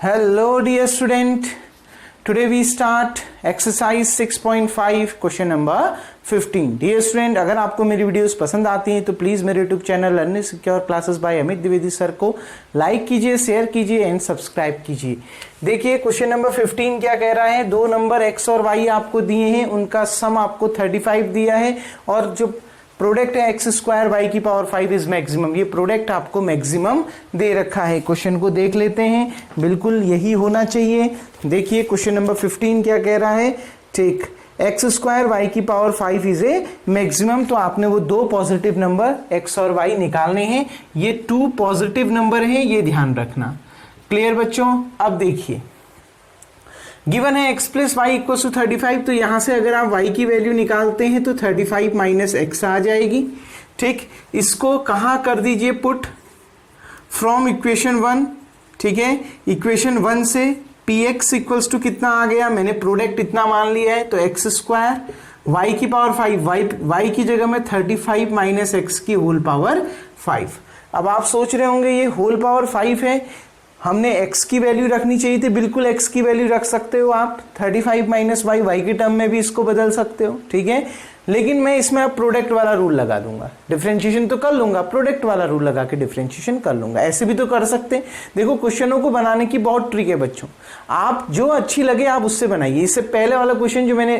Hello dear student, today we start exercise 6.5 question number 15. Dear student, अगर आपको मेरी videos पसंद आती हैं तो प्लीज़ मेरे YouTube channel learning secure classes bye Amit Dwivedi sir को लाइक कीजिए, शेयर कीजिए एंड सब्सक्राइब कीजिए। देखिए क्वेश्चन नंबर 15 क्या कह रहा है, दो नंबर x और y आपको दिए हैं, उनका सम आपको 35 दिया है और जो प्रोडक्ट है एक्स स्क्वायर वाई की पावर 5 इज मैक्सिमम, ये प्रोडक्ट आपको मैक्सिमम दे रखा है। क्वेश्चन को देख लेते हैं, बिल्कुल यही होना चाहिए। देखिए क्वेश्चन नंबर 15 क्या कह रहा है, ठीक, एक्स स्क्वायर वाई की पावर 5 इज ए मैक्सिमम। तो आपने वो दो पॉजिटिव नंबर एक्स और वाई निकालने हैं, ये टू पॉजिटिव नंबर हैं, ये ध्यान रखना। क्लियर बच्चों? अब देखिए गिवन है x plus y equal to 35, तो यहां से अगर आप y की वैल्यू निकालते हैं तो 35 माइनस एक्स आ जाएगी। ठीक, इसको कहां कर दीजिए पुट, फ्रॉम इक्वेशन 1। ठीक है, इक्वेशन 1 से px इक्वल्स टू कितना आ गया, मैंने प्रोडक्ट इतना मान लिया है, तो एक्स स्क्वायर वाई की पावर 5, वाई की जगह में 35 माइनस एक्स की होल पावर 5। अब आप सोच रहे होंगे ये होल पावर 5 है, हमने x की वैल्यू रखनी चाहिए थी। बिल्कुल x की वैल्यू रख सकते हो आप, 35 माइनस वाई, वाई के टर्म में भी इसको बदल सकते हो। ठीक है, लेकिन मैं इसमें अब प्रोडक्ट वाला रूल लगा दूंगा, डिफरेंशिएशन तो कर लूंगा, प्रोडक्ट वाला रूल लगा के डिफरेंशिएशन कर लूंगा। ऐसे भी तो कर सकते हैं। देखो क्वेश्चनों को बनाने की बहुत ट्रिक है बच्चों, आप जो अच्छी लगे आप उससे बनाइए। इससे पहले वाला क्वेश्चन जो मैंने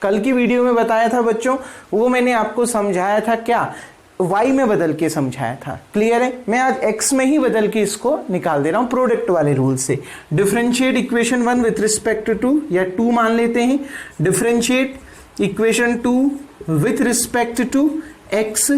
कल की वीडियो में बताया था बच्चों, वो मैंने आपको समझाया था क्या, y में बदल के समझाया था। क्लियर है? मैं आज x में ही बदल के इसको निकाल दे रहा हूं प्रोडक्ट वाले रूल से। Differentiate equation 1 with respect to, या 2 मान लेते हैं, differentiate equation 2 with respect to x,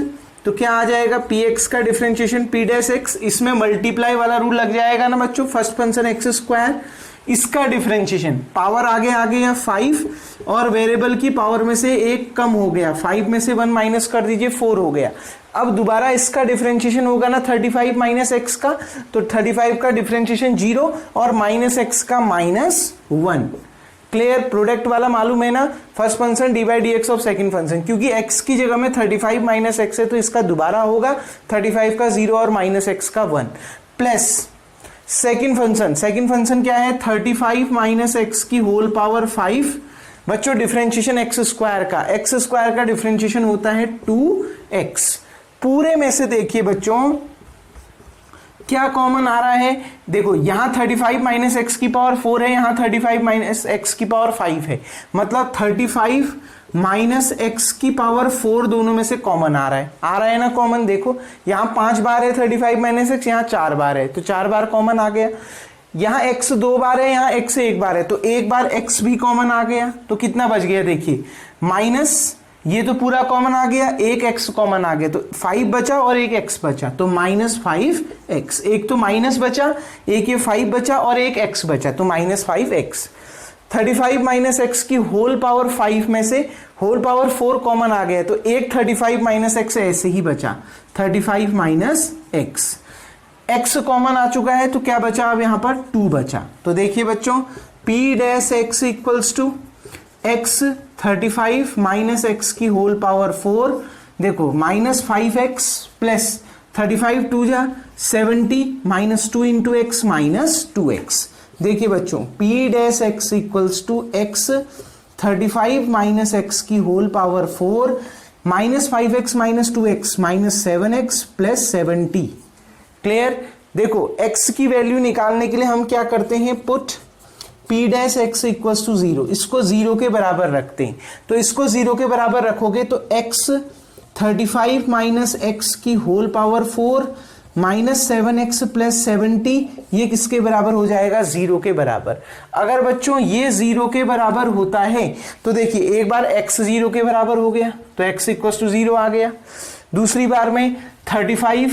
तो क्या आ जाएगा, px का डिफरेंशिएशन p डैश x, इसमें मल्टीप्लाई वाला रूल लग जाएगा ना बच्चों, फर्स्ट फंक्शन एक्स स्क्वायर, इसका डिफरेंशिएशन, पावर आगे आ गया 5 और वेरिएबल की पावर में से एक कम हो गया, 5 में से 1 माइनस कर दीजिए, 4 हो गया। अब दोबारा इसका डिफरेंशिएशन होगा ना 35 माइनस एक्स का, तो 35 का डिफरेंशिएशन 0 और माइनस एक्स का -1। क्लियर? प्रोडक्ट वाला मालूम है ना, first function D by D x of second function, क्योंकि x की जगह में 35 माइनस एक्स है तो इसका दोबारा होगा 35 का 0 और माइनस एक्स का 1, प्लस सेकेंड फंक्शन क्या है, 35 माइनस एक्स की होल पावर 5। बच्चों डिफरेंशिएशन एक्स स्क्वायर का डिफरेंशिएशन होता है 2x। पूरे में से देखिए बच्चों क्या कॉमन आ रहा है, देखो यहां 35 माइनस एक्स की पावर 4 है, यहां 35 माइनस एक्स की पावर 5 है, मतलब 35 माइनस एक्स की पावर 4 दोनों में से कॉमन आ रहा है ना कॉमन। देखो यहां 5 बार है 35 माइनस एक्स, यहां 4 बार है, तो 4 बार कॉमन आ गया। यहां x 2 बार है, यहां x 1 बार है, तो एक बार x भी कॉमन आ गया, तो कितना बच गया, देखिए माइनस, ये तो पूरा कॉमन आ गया, एक x कॉमन आ गया, तो 5 बचा और एक x बचा, तो -5x। एक तो माइनस बचा, एक ये 5 बचा और एक x बचा, तो -5x। 35 माइनस एक्स की होल पावर 5 में से होल पावर 4 कॉमन आ गया, तो एक 35 माइनस एक्स ऐसे ही बचा, 35 माइनस एक्स। एक्स कॉमन आ चुका है तो क्या बचा, अब यहां पर 2 बचा। तो देखिए बच्चों p dash x equals to x 35 minus x की होल पावर 4, देखो -5x प्लस 35 2 जा 70 -2 इंटू एक्स -2x। देखिए बच्चों p dash x equals to x 35 minus x की whole power 4 -5x -2x -7x plus 70। Clear? देखो x की value निकालने के लिए हम क्या करते हैं, put p dash x equals to 0, इसको 0 के बराबर रखते हैं। तो इसको 0 के बराबर रखोगे तो x 35 माइनस एक्स की होल पावर 4 -7x प्लस 70, ये किसके बराबर हो जाएगा, 0 के बराबर। अगर बच्चों ये 0 के बराबर होता है तो देखिए एक बार x 0 के बराबर हो गया तो x इक्वल्स टू 0 आ गया, दूसरी बार में 35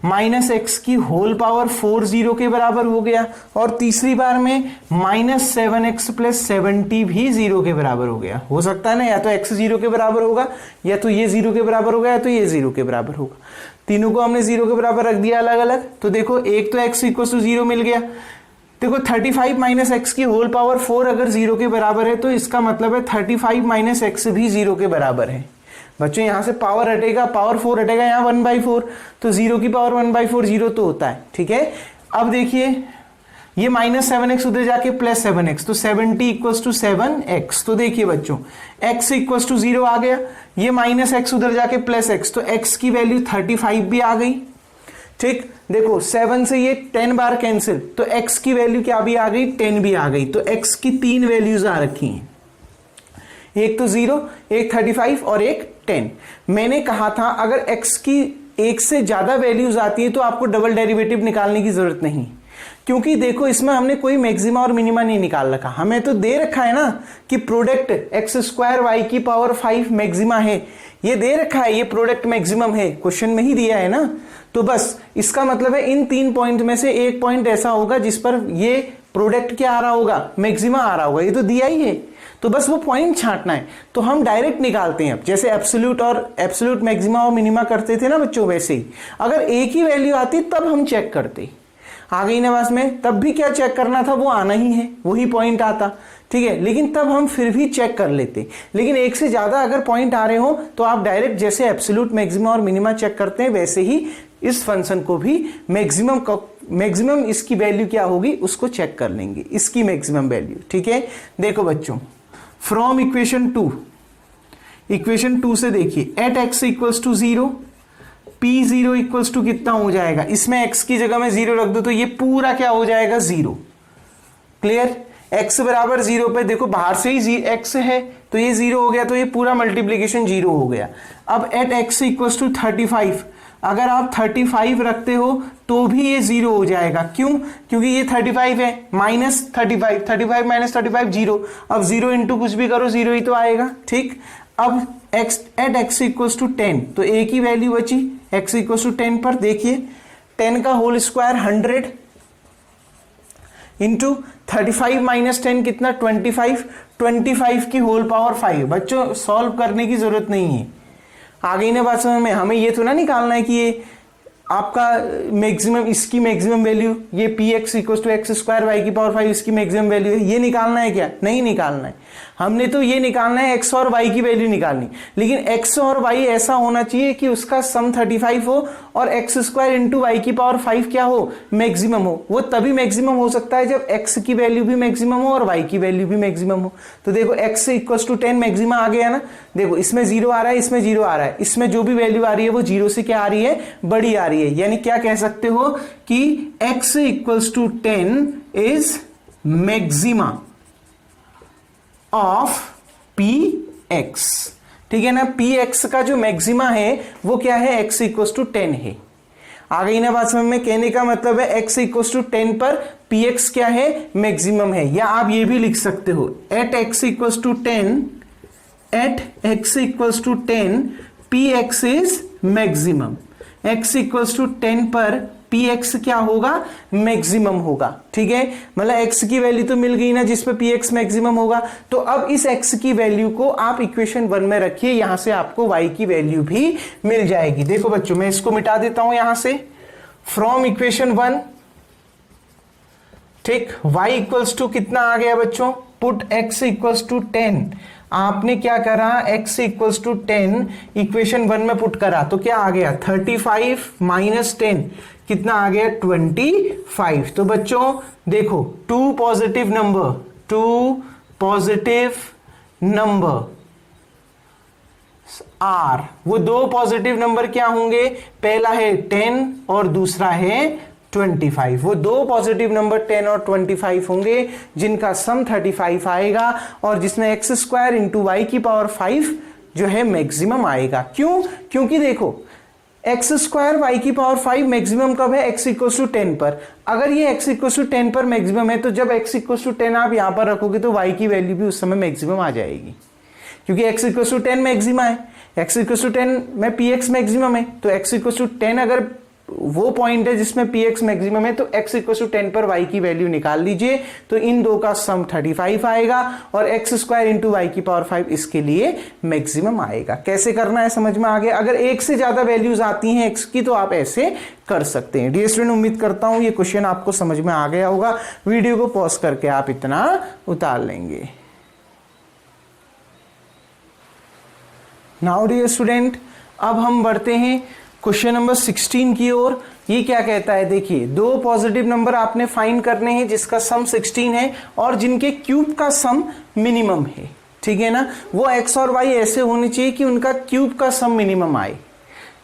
माइनस एक्स की होल पावर 4 0 के बराबर हो गया, और तीसरी बार में -7x प्लस 70 भी 0 के बराबर हो गया। हो सकता है ना, या तो x 0 के बराबर होगा, या तो ये 0 के बराबर होगा, या तो ये 0 के बराबर होगा। तीनों को हमने 0 के बराबर रख दिया अलग अलग, तो देखो एक तो x इक्वल टू 0 मिल गया। देखो 35 माइनस एक्स की होल पावर 4 अगर 0 के बराबर है तो इसका मतलब है 35 माइनस एक्स भी 0 के बराबर है। बच्चों यहां से पावर हटेगा, पावर 4 हटेगा, यहाँ 1/4, तो 0 की पावर 1/4 0 तो होता है। ठीक है, अब देखिए ये -7x उधर जाके +7x, तो 70 इक्वल्स टू 7x। तो देखिए बच्चों x इक्वल्स टू 0 आ गया, ये -x उधर जाके +x, तो x की वैल्यू 35 भी आ गई। ठीक, देखो 7 से ये 10 बार कैंसिल, तो x की वैल्यू क्या भी आ गई, 10 भी आ गई। तो x की 3 वैल्यूज आ रखी हैं, एक तो 0, एक 35 और एक 10। मैंने कहा था अगर x की एक से ज्यादा वैल्यूज आती है तो आपको डबल डेरिवेटिव निकालने की जरूरत नहीं, क्योंकि देखो इसमें हमने कोई मैक्सिमा और मिनिमा नहीं निकाल रखा, हमें तो दे रखा है ना कि प्रोडक्ट x² y की पावर 5 मैक्सिमा है, ये दे रखा है, ये प्रोडक्ट मैक्सिमम है, क्वेश्चन में ही दिया है ना। तो बस इसका मतलब है इन 3 पॉइंट में से एक पॉइंट ऐसा होगा जिस पर ये प्रोडक्ट क्या आ रहा होगा, मैक्सिमा आ रहा होगा, ये तो दिया ही है, तो बस वो पॉइंट छांटना है। तो हम डायरेक्ट निकालते हैं, अब जैसे एब्सोल्यूट और एब्सोल्यूट मैक्सिमा और मिनिमा करते थे ना बच्चों, वैसे ही अगर एक ही वैल्यू आती तब हम चेक करते, आ गई ना बस में, तब भी क्या चेक करना था, वो आना ही है, वही पॉइंट आता, ठीक है, लेकिन तब हम फिर भी चेक कर लेते। लेकिन एक से ज्यादा अगर पॉइंट आ रहे हो तो आप डायरेक्ट जैसे एब्सोल्यूट मैक्सिमा और मिनिमा चेक करते हैं वैसे ही इस फंक्शन को भी मैक्सिमम इसकी वैल्यू क्या होगी उसको चेक कर लेंगे, इसकी मैक्सिमम वैल्यू। ठीक है, देखो बच्चों फ्रॉम इक्वेशन 2 से देखिए at x equals to 0 P0 equals to कितना हो जाएगा, इसमें x की जगह में 0 रख दो तो ये पूरा क्या हो जाएगा 0। क्लियर, x बराबर 0 पे देखो बाहर से ही x है तो ये 0 हो गया, तो ये पूरा मल्टीप्लीकेशन 0 हो गया। अब एट x इक्वल्स टू 35, अगर आप 35 रखते हो तो भी ये 0 हो जाएगा, क्यों, क्योंकि ये 35 है, -35, 35 माइनस 35 0, अब 0 इंटू कुछ भी करो 0 ही तो आएगा। ठीक, अब एट x इक्वल्स टू 10, तो एक ही वैल्यू बची x इक्वल्स टू 10 पर, देखिए 10 का होल स्क्वायर 100 इंटू 35 माइनस 10 कितना 25 की होल पावर 5। बच्चों सॉल्व करने की जरूरत नहीं है, आ गई ना बात समझ में। हमें ये तो ना निकालना है कि ये आपका मैक्सिमम, इसकी मैक्सिमम वैल्यू, ये px equals to x² y की पावर 5 इसकी मैक्सिमम वैल्यू है, ये निकालना है क्या, नहीं निकालना है, हमने तो ये निकालना है x और y की वैल्यू निकालनी। लेकिन x और y ऐसा होना चाहिए कि उसका सम 35 हो और x² इंटू वाई की पावर 5 क्या हो, मैक्सिमम हो। वो तभी मैक्सिमम हो सकता है जब x की वैल्यू भी मैक्सिमम हो और y की वैल्यू भी मैक्सिमम हो। तो देखो x इक्वल्स टू 10 मैक्सिमम आ गया ना, देखो इसमें 0 आ रहा है, इसमें 0 आ रहा है, इसमें जो भी वैल्यू आ रही है वो 0 से क्या आ रही है, बड़ी आ रही है। यानी क्या कह सकते हो कि x equals to 10 is maxima of px। ठीक है ना, px का जो मैक्सिमा है वो क्या है, x इक्वल्स टू 10 है। आ गई ना बात समझ में, कहने का मतलब है x इक्वल्स टू 10 पर px क्या है, मैक्सिमम है। या आप ये भी लिख सकते हो at x equals to 10, at x equals to 10 px is maximum. x equals to 10 पर px क्या होगा, मैक्सिमम होगा। ठीक है, मतलब x की वैल्यू तो मिल गई ना जिस पे px मैक्सिमम होगा। तो अब इस x की वैल्यू को आप इक्वेशन 1 में रखिए, यहां से आपको y की वैल्यू भी मिल जाएगी। देखो बच्चों मैं इसको मिटा देता हूं यहां से, फ्रॉम इक्वेशन 1, ठीक, y इक्वल्स टू कितना आ गया बच्चों, पुट x इक्वल्स टू 10। आपने क्या करा, x इक्वल्स टू 10 इक्वेशन 1 में पुट करा तो क्या आ गया, 35 माइनस 10 कितना आ गया, 25। तो बच्चों देखो 2 पॉजिटिव नंबर आर, वो 2 पॉजिटिव नंबर क्या होंगे, पहला है 10 और दूसरा है 25। वो 2 पॉजिटिव नंबर 10 और 25 होंगे जिनका सम 35 आएगा और जिसमें x² इंटू वाई की पावर 5 जो है मैक्सिमम आएगा। क्यों, क्योंकि देखो x² y की पावर 5 मैक्सिमम कब है, x इक्वल टू 10 पर। अगर ये x इक्वल टू 10 पर मैक्सिमम है तो जब x इक्वल टू 10 आप यहां पर रखोगे तो y की वैल्यू भी उस समय मैक्सिमम आ जाएगी, क्योंकि x इक्वल टू 10 मैक्सिमा है, x इक्वल टू 10 में px मैक्सिमम है। तो x इक्वल टू 10 अगर वो पॉइंट है जिसमें px मैक्सिमम है तो x इक्वल टू 10 पर y की वैल्यू निकाल लीजिए, तो इन दो का सम 35 आएगा और x² इंटू वाई की पावर 5 इसके लिए मैक्सिमम आएगा। कैसे करना है समझ में आ गया। अगर एक से ज्यादा वैल्यूज आती हैं x की तो आप ऐसे कर सकते हैं। डियर स्टूडेंट उम्मीद करता हूं ये क्वेश्चन आपको समझ में आ गया होगा। वीडियो को पॉज करके आप इतना उतार लेंगे। नाउ डियर स्टूडेंट अब हम बढ़ते हैं क्वेश्चन नंबर 16 की ओर। ये क्या कहता है, देखिए दो पॉजिटिव नंबर आपने फाइंड करने हैं जिसका सम 16 है और जिनके क्यूब का सम मिनिमम है, ठीक है ना। वो एक्स और वाई ऐसे होने चाहिए कि उनका क्यूब का सम मिनिमम आए,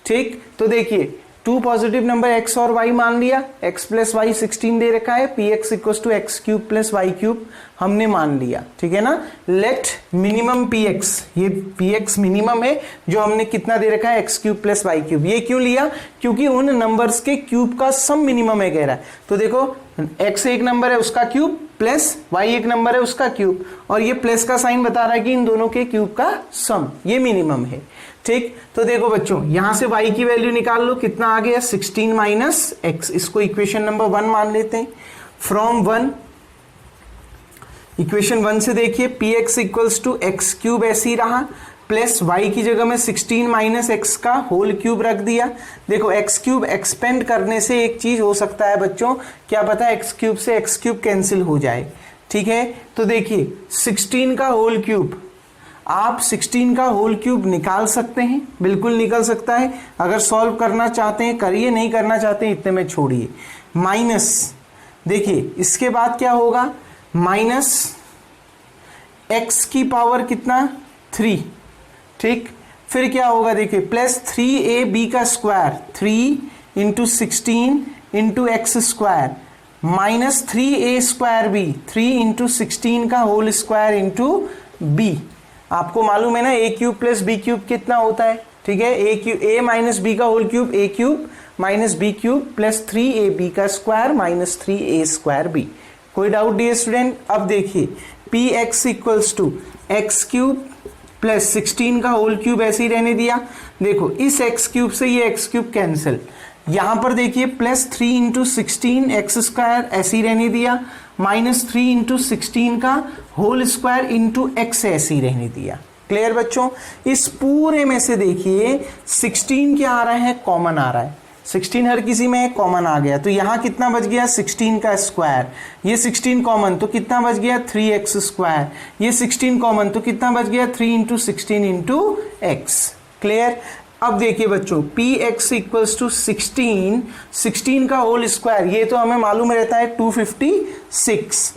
ठीक। तो देखिए टू पॉजिटिव नंबर एक्स और वाई मान लिया, एक्स प्लस वाई 16 दे रखा है, p x equal to x cube plus y cube हमने मान लिया, ठीक है ना। लेट मिनिमम पी एक्स, ये पी एक्स मिनिमम है जो हमने कितना दे रखा है, x cube plus y cube. ये क्यों लिया, क्योंकि उन नंबर्स के क्यूब का सम मिनिमम है कह रहा है। तो देखो एक्स एक नंबर है उसका क्यूब प्लस वाई एक नंबर है उसका क्यूब, और ये प्लस का साइन बता रहा है कि इन दोनों के क्यूब का सम ये मिनिमम है, ठीक। तो देखो बच्चों यहां से y की वैल्यू निकाल लो, कितना आ गया 16 माइनस एक्स, इसको इक्वेशन नंबर 1 मान लेते हैं। फ्रॉम 1, इक्वेशन 1 से देखिए P x equals to x cube ऐसे ही रहा, प्लस y की जगह में 16 माइनस एक्स का होल क्यूब रख दिया। देखो एक्स क्यूब एक्सपेंड करने से एक चीज हो सकता है बच्चों, क्या पता एक्स क्यूब से एक्स क्यूब कैंसिल हो जाए, ठीक है। तो देखिए 16 का होल क्यूब, आप 16 का होल क्यूब निकाल सकते हैं, बिल्कुल निकल सकता है। अगर सॉल्व करना चाहते हैं करिए, नहीं करना चाहते हैं इतने में छोड़िए। माइनस, देखिए इसके बाद क्या होगा, माइनस एक्स की पावर कितना 3, ठीक। फिर क्या होगा देखिए प्लस 3ab का square, 3 into 16 into x square, minus 3a square b, 3 into 16 का होल स्क्वायर इंटू बी। आपको मालूम है ना A cube plus B cube कितना होता है, ठीक है। ए माइनस बी का whole cube A cube minus B cube plus 3ab का square minus 3a square B. कोई डाउट डियर स्टूडेंट। अब देखिए P x equals to x cube plus 16 का होल क्यूब ऐसे ही रहने दिया। देखो इस एक्स क्यूब से ये एक्स क्यूब कैंसिल, यहां पर देखिए प्लस 3 इंटू 16 एक्स स्क्वायर ऐसे ही रहने दिया, माइनस 3 इंटू 16 का होल स्क्वायर इंटू एक्स ऐसे ही रहने दिया। क्लियर बच्चों। इस पूरे में से देखिए 16 क्या आ रहा है, कॉमन आ रहा है, 16 हर किसी में कॉमन आ गया, तो यहां कितना बच गया 16 का स्क्वायर, ये 16 कॉमन तो कितना बच गया 3x स्क्वायर, ये 16 कॉमन तो कितना बच गया 3 इंटू 16 इंटू एक्स। क्लियर। अब देखिए बच्चों पी एक्स इक्वल्स टू 16 का होल स्क्वायर, ये तो हमें मालूम रहता है 256,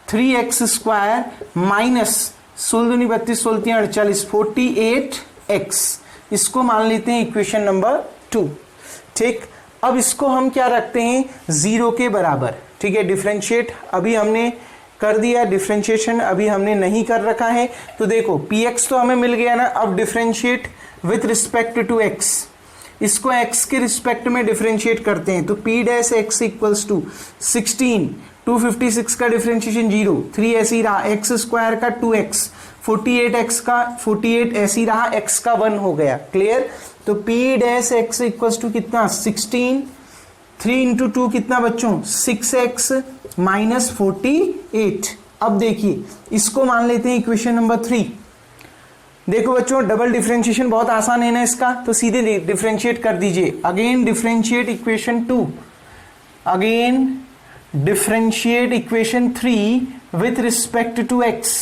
3x स्क्वायर माइनस 16 दूनी 32 16 48 48x, इसको मान लेते हैं इक्वेशन नंबर 2, ठीक। अब इसको हम क्या रखते हैं 0 के बराबर, ठीक है। डिफरेंशिएट अभी हमने कर दिया, डिफरेंशिएशन अभी हमने नहीं कर रखा है। तो देखो px तो हमें मिल गया ना, अब differentiate with respect to x, इसको x के रिस्पेक्ट में डिफरेंशिएट करते हैं। तो p dash x equals to 16, 256 का डिफरेंशिएशन 0, 3 ऐसे ही रहा, एक्स स्क्वायर का 2x, 48x का 48 ऐसे ही रहा, x का 1 हो गया। क्लियर। तो p dash x equals to कितना 16, 3 इंटू 2 कितना बच्चों 6x माइनस 48। अब देखिए इसको मान लेते हैं इक्वेशन नंबर 3। देखो बच्चों डबल डिफरेंशिएशन बहुत आसान है ना इसका, तो सीधे डिफरेंशिएट कर दीजिए। Again differentiate equation 2, again differentiate equation 3 with respect to x।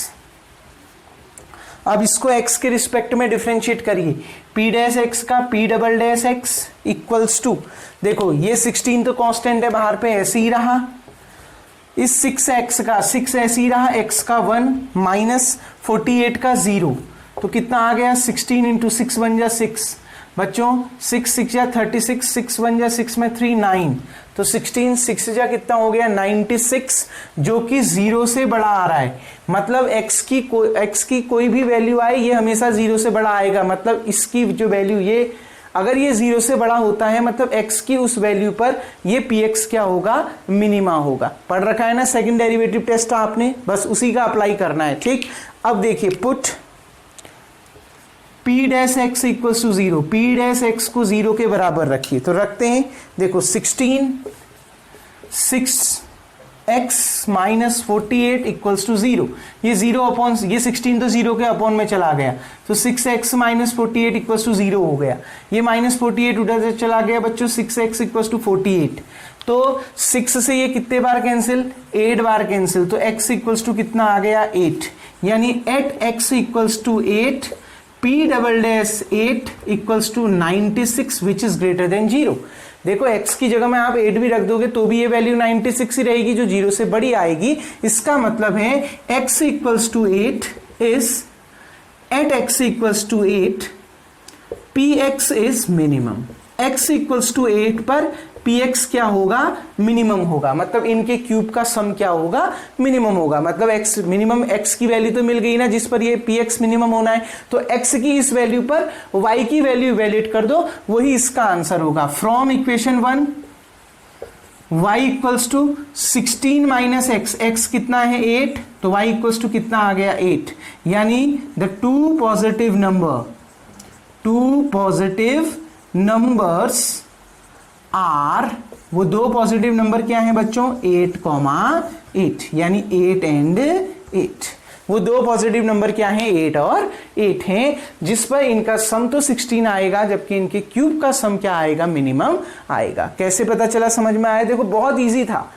अब इसको x के रिस्पेक्ट में डिफरेंशिएट करिए, p डैश x का p double dash x equals to, देखो ये 16 तो कांस्टेंट है बाहर पे ऐसे ही रहा, इस 6x का 6 ऐसे ही रहा, x का 1 माइनस 48 का 0, तो कितना आ गया 16 इंटू 6 बन जा 6 बच्चों, 6 6 जा 36, 6 बन जा 6 में 3 9, तो 16 6 जा कितना हो गया 96, जो कि 0 से बड़ा आ रहा है। मतलब x की कोई भी वैल्यू आए ये हमेशा 0 से बड़ा आएगा। मतलब इसकी जो वैल्यू ये अगर ये 0 से बड़ा होता है मतलब x की उस वैल्यू पर ये px क्या होगा मिनिमा होगा। पढ़ रखा है ना सेकंड डेरिवेटिव टेस्ट आपने, बस उसी का अप्लाई करना है, ठीक। अब देखिए put p dash x equal to 0, p dash x को 0 के बराबर रखिए, तो रखते हैं। देखो 16 6x माइनस 48 इक्वल्स टू 0, ये 0 अपॉन ये 16 तो 0 के अपॉन में चला गया, तो 6x माइनस 48 इक्वल्स टू 0 हो गया। ये माइनस 48 उधर से चला गया बच्चों, 6x इक्वल्स टू 48, तो 6 से ये कितने बार कैंसिल 8 बार कैंसिल, तो x इक्वल्स टू कितना आ गया 8, यानी at x equals to 8 P double dash 8 equals to 96 which is greater than 0। देखो x की जगह में आप 8 भी रख दोगे तो भी ये वैल्यू 96 ही रहेगी, जो 0 से बड़ी आएगी। इसका मतलब है x equals to 8 is at x equals to 8 px is minimum. x equals to 8 पर px क्या होगा, मिनिमम होगा। मतलब इनके क्यूब का सम क्या होगा, मिनिमम होगा। मतलब x मिनिमम, x की वैल्यू तो मिल गई ना जिस पर ये px मिनिमम होना है, तो x की इस वैल्यू पर y की वैल्यू इवैल्यूएट कर दो, वही इसका आंसर होगा। From equation 1 y equals to 16 minus x, x कितना है 8, तो y इक्वल्स टू कितना आ गया 8। यानी the two positive numbers are, वो दो पॉजिटिव नंबर क्या है बच्चों, 8, यानी 8 एंड 8। वो दो पॉजिटिव नंबर क्या है, 8 और 8 हैं, जिस पर इनका सम तो 16 आएगा, जबकि इनके क्यूब का सम क्या आएगा, मिनिमम आएगा। कैसे पता चला, समझ में आया? देखो बहुत इजी था,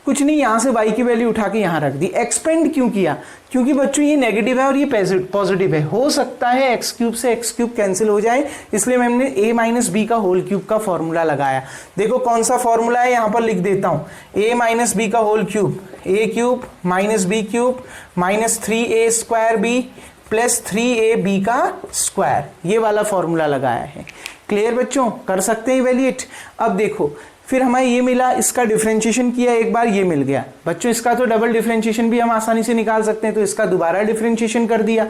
कुछ नहीं, यहां से y की वैल्यू उठा के यहां रख दी। एक्सपेंड क्यों किया, क्योंकि बच्चों ये नेगेटिव है और ये पॉजिटिव है, हो सकता है x क्यूब से x क्यूब कैंसिल हो जाए, इसलिए मैंने a माइनस बी का होल क्यूब का फॉर्मूला लगाया। देखो कौन सा फॉर्मूला है, यहां पर लिख देता हूं, a माइनस बी का whole cube, a cube minus B cube minus 3a square b plus 3ab का स्क्वायर, ये वाला फॉर्मूला लगाया है। क्लियर बच्चों, कर सकते हैं इवैल्यूएट। अब देखो फिर हमें ये मिला, इसका डिफरेंशिएशन किया एक बार, ये मिल गया। बच्चों इसका तो डबल डिफरेंशिएशन भी हम आसानी से निकाल सकते हैं, तो इसका दोबारा डिफरेंशिएशन कर दिया,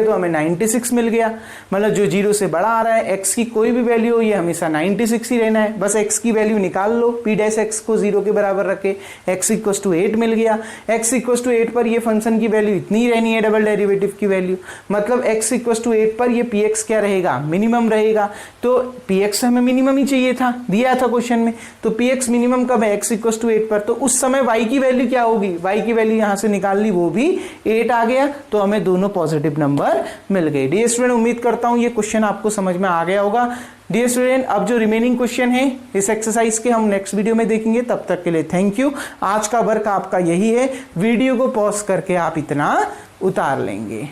तो हमें 96 मिल गया। मतलब जो 0 से बड़ा आ रहा है, x की कोई भी वैल्यू हो, ये हमेशा 96 ही रहना है। बस x की वैल्यू निकाल लो, p डैश x को 0 के बराबर रखे, x इक्वल्स टू 8 मिल गया। x इक्वल्स टू 8 पर ये फंक्शन की वैल्यू इतनी ही रहनी है, डबल डेरिवेटिव की वैल्यू। मतलब x इक्वल्स टू 8 पर ये px क्या रहेगा, मिनिमम रहेगा। तो px हमें मिनिमम ही चाहिए था, दिया था क्वेश्चन में, तो px मिनिमम कब है, x इक्वल्स टू 8 पर। तो उस समय y की वैल्यू क्या होगी, y की वैल्यू यहां से निकाल ली, वो भी 8 आ गया, तो हमें दोनों पॉजिटिव नंबर मिल गए। डियर स्टूडेंट, उम्मीद करता हूं ये क्वेश्चन आपको समझ में आ गया होगा। डियर स्टूडेंट, अब जो रिमेनिंग क्वेश्चन है इस एक्सरसाइज के हम नेक्स्ट वीडियो में देखेंगे। तब तक के लिए थैंक यू। आज का वर्क आपका यही है, वीडियो को पॉज करके आप इतना उतार लेंगे।